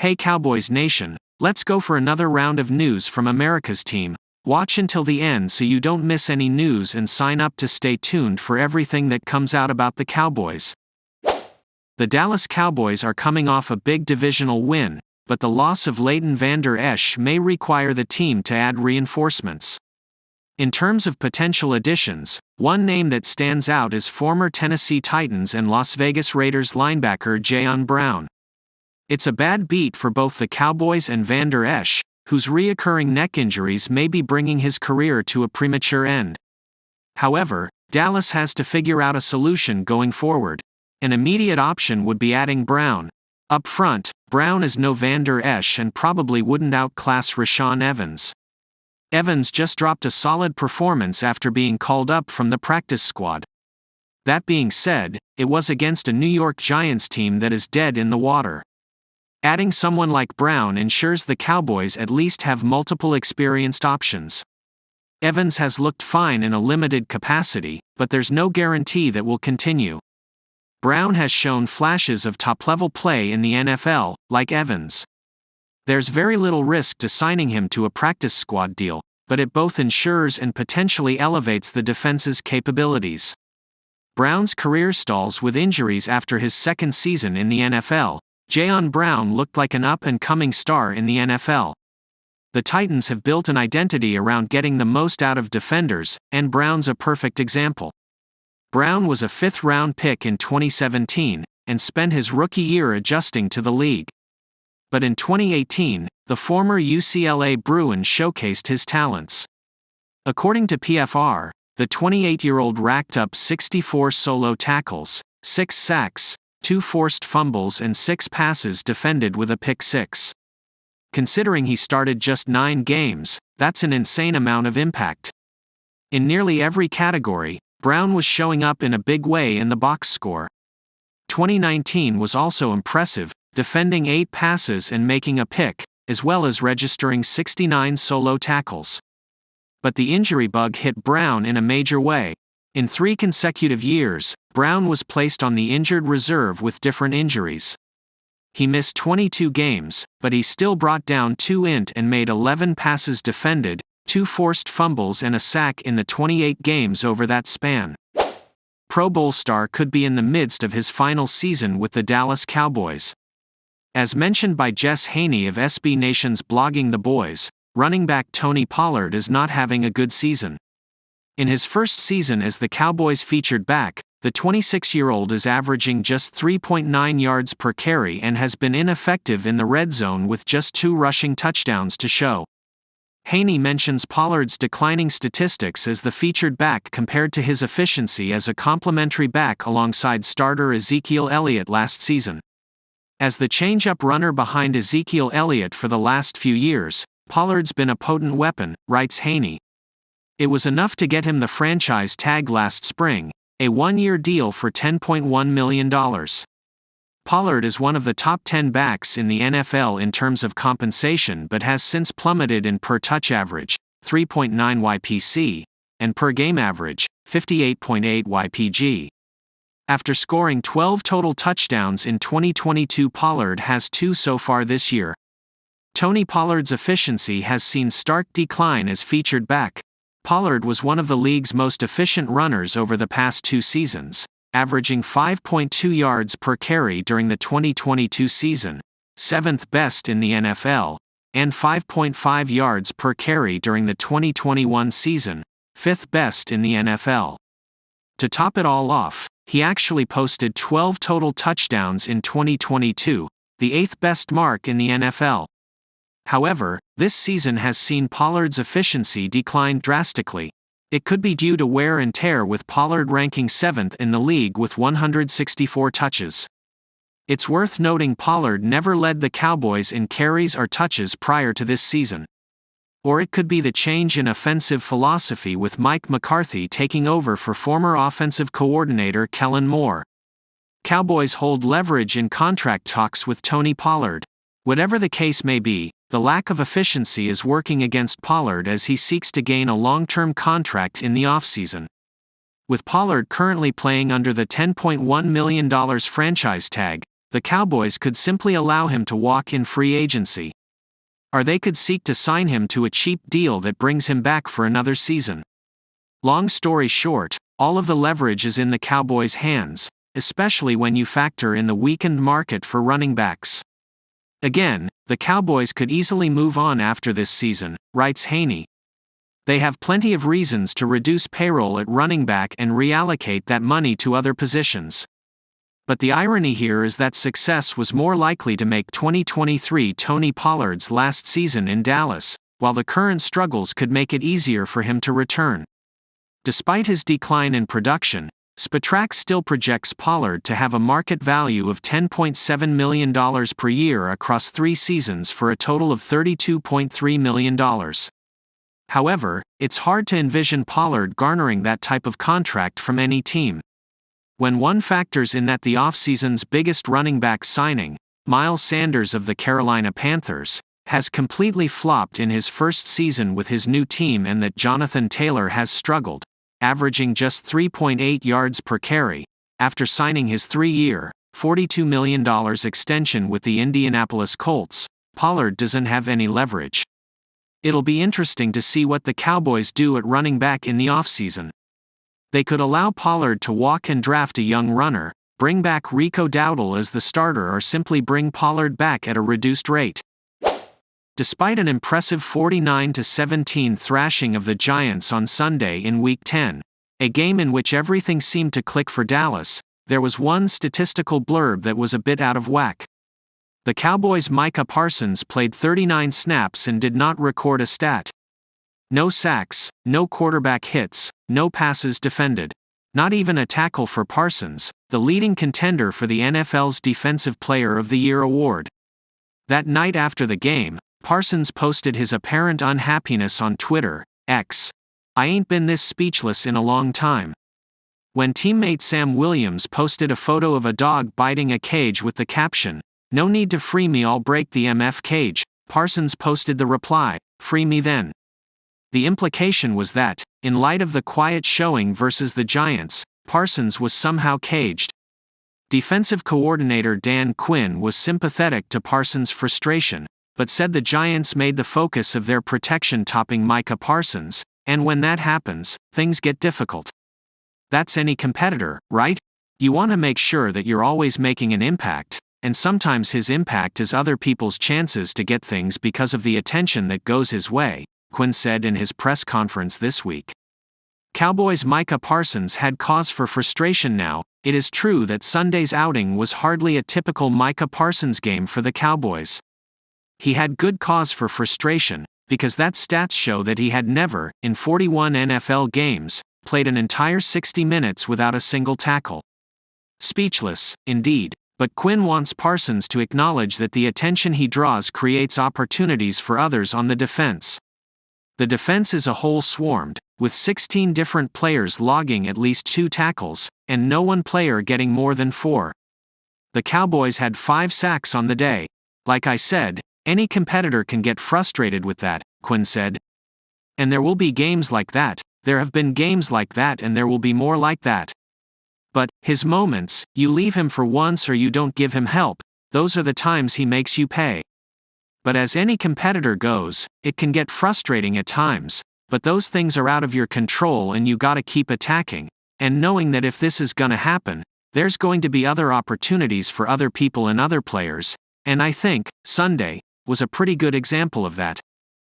Hey Cowboys Nation, let's go for another round of news from America's team. Watch until the end so you don't miss any news and sign up to stay tuned for everything that comes out about the Cowboys. The Dallas Cowboys are coming off a big divisional win, but the loss of Leighton Vander Esch may require the team to add reinforcements. In terms of potential additions, one name that stands out is former Tennessee Titans and Las Vegas Raiders linebacker Jayon Brown. It's a bad beat for both the Cowboys and Vander Esch, whose reoccurring neck injuries may be bringing his career to a premature end. However, Dallas has to figure out a solution going forward. An immediate option would be adding Brown. Up front, Brown is no Vander Esch and probably wouldn't outclass Rashaan Evans. Evans just dropped a solid performance after being called up from the practice squad. That being said, it was against a New York Giants team that is dead in the water. Adding someone like Brown ensures the Cowboys at least have multiple experienced options. Evans has looked fine in a limited capacity, but there's no guarantee that will continue. Brown has shown flashes of top-level play in the NFL, like Evans. There's very little risk to signing him to a practice squad deal, but it both ensures and potentially elevates the defense's capabilities. Brown's career stalls with injuries after his second season in the NFL. Jayon Brown looked like an up-and-coming star in the NFL. The Titans have built an identity around getting the most out of defenders, and Brown's a perfect example. Brown was a fifth-round pick in 2017, and spent his rookie year adjusting to the league. But in 2018, the former UCLA Bruin showcased his talents. According to PFR, the 28-year-old racked up 64 solo tackles, 6 sacks, 2 forced fumbles and 6 passes defended with a pick six. Considering he started just 9 games, that's an insane amount of impact. In nearly every category, Brown was showing up in a big way in the box score. 2019 was also impressive, defending 8 passes and making a pick, as well as registering 69 solo tackles. But the injury bug hit Brown in a major way. In 3 consecutive years, Brown was placed on the injured reserve with different injuries. He missed 22 games, but he still brought down 2 int and made 11 passes defended, 2 forced fumbles and a sack in the 28 games over that span. Pro Bowl star could be in the midst of his final season with the Dallas Cowboys. As mentioned by Jess Haney of SB Nation's Blogging the Boys, running back Tony Pollard is not having a good season. In his first season as the Cowboys featured back, the 26-year-old is averaging just 3.9 yards per carry and has been ineffective in the red zone with just 2 rushing touchdowns to show. Haney mentions Pollard's declining statistics as the featured back compared to his efficiency as a complementary back alongside starter Ezekiel Elliott last season. As the change-up runner behind Ezekiel Elliott for the last few years, Pollard's been a potent weapon, writes Haney. It was enough to get him the franchise tag last spring, a 1-year deal for $10.1 million. Pollard is one of the top 10 backs in the NFL in terms of compensation but has since plummeted in per-touch average, 3.9 YPC, and per-game average, 58.8 YPG. After scoring 12 total touchdowns in 2022, Pollard has 2 so far this year. Tony Pollard's efficiency has seen stark decline as featured back. Pollard was one of the league's most efficient runners over the past 2 seasons, averaging 5.2 yards per carry during the 2022 season, 7th best in the NFL, and 5.5 yards per carry during the 2021 season, 5th best in the NFL. To top it all off, he actually posted 12 total touchdowns in 2022, the 8th best mark in the NFL. However, this season has seen Pollard's efficiency decline drastically. It could be due to wear and tear, with Pollard ranking 7th in the league with 164 touches. It's worth noting Pollard never led the Cowboys in carries or touches prior to this season. Or it could be the change in offensive philosophy with Mike McCarthy taking over for former offensive coordinator Kellen Moore. Cowboys hold leverage in contract talks with Tony Pollard. Whatever the case may be, the lack of efficiency is working against Pollard as he seeks to gain a long-term contract in the offseason. With Pollard currently playing under the $10.1 million franchise tag, the Cowboys could simply allow him to walk in free agency. Or they could seek to sign him to a cheap deal that brings him back for another season. Long story short, all of the leverage is in the Cowboys' hands, especially when you factor in the weakened market for running backs. Again, the Cowboys could easily move on after this season, writes Haney. They have plenty of reasons to reduce payroll at running back and reallocate that money to other positions. But the irony here is that success was more likely to make 2023 Tony Pollard's last season in Dallas, while the current struggles could make it easier for him to return. Despite his decline in production, Spotrac still projects Pollard to have a market value of $10.7 million per year across 3 seasons for a total of $32.3 million. However, it's hard to envision Pollard garnering that type of contract from any team. When one factors in that the offseason's biggest running back signing, Miles Sanders of the Carolina Panthers, has completely flopped in his first season with his new team and that Jonathan Taylor has struggled, averaging just 3.8 yards per carry, after signing his 3-year, $42 million extension with the Indianapolis Colts, Pollard doesn't have any leverage. It'll be interesting to see what the Cowboys do at running back in the offseason. They could allow Pollard to walk and draft a young runner, bring back Rico Dowdle as the starter, or simply bring Pollard back at a reduced rate. Despite an impressive 49-17 thrashing of the Giants on Sunday in Week 10, a game in which everything seemed to click for Dallas, there was one statistical blurb that was a bit out of whack. The Cowboys' Micah Parsons played 39 snaps and did not record a stat. No sacks, no quarterback hits, no passes defended. Not even a tackle for Parsons, the leading contender for the NFL's Defensive Player of the Year award. That night after the game, Parsons posted his apparent unhappiness on Twitter, X. "I ain't been this speechless in a long time." When teammate Sam Williams posted a photo of a dog biting a cage with the caption, "No need to free me, I'll break the MF cage," Parsons posted the reply, "Free me then." The implication was that, in light of the quiet showing versus the Giants, Parsons was somehow caged. Defensive coordinator Dan Quinn was sympathetic to Parsons' frustration, but said the Giants made the focus of their protection topping Micah Parsons, and when that happens, things get difficult. That's any competitor, right? You want to make sure that you're always making an impact, and sometimes his impact is other people's chances to get things because of the attention that goes his way, Quinn said in his press conference this week. Cowboys' Micah Parsons had cause for frustration now. It is true that Sunday's outing was hardly a typical Micah Parsons game for the Cowboys. He had good cause for frustration, because that stats show that he had never, in 41 NFL games, played an entire 60 minutes without a single tackle. Speechless, indeed, but Quinn wants Parsons to acknowledge that the attention he draws creates opportunities for others on the defense. The defense as a whole swarmed, with 16 different players logging at least 2 tackles, and no one player getting more than 4. The Cowboys had 5 sacks on the day. Like I said, any competitor can get frustrated with that, Quinn said. And there will be games like that, there have been games like that, and there will be more like that. But, his moments, you leave him for once or you don't give him help, those are the times he makes you pay. But as any competitor goes, it can get frustrating at times, but those things are out of your control and you gotta keep attacking, and knowing that if this is gonna happen, there's going to be other opportunities for other people and other players, and I think, Sunday, was a pretty good example of that.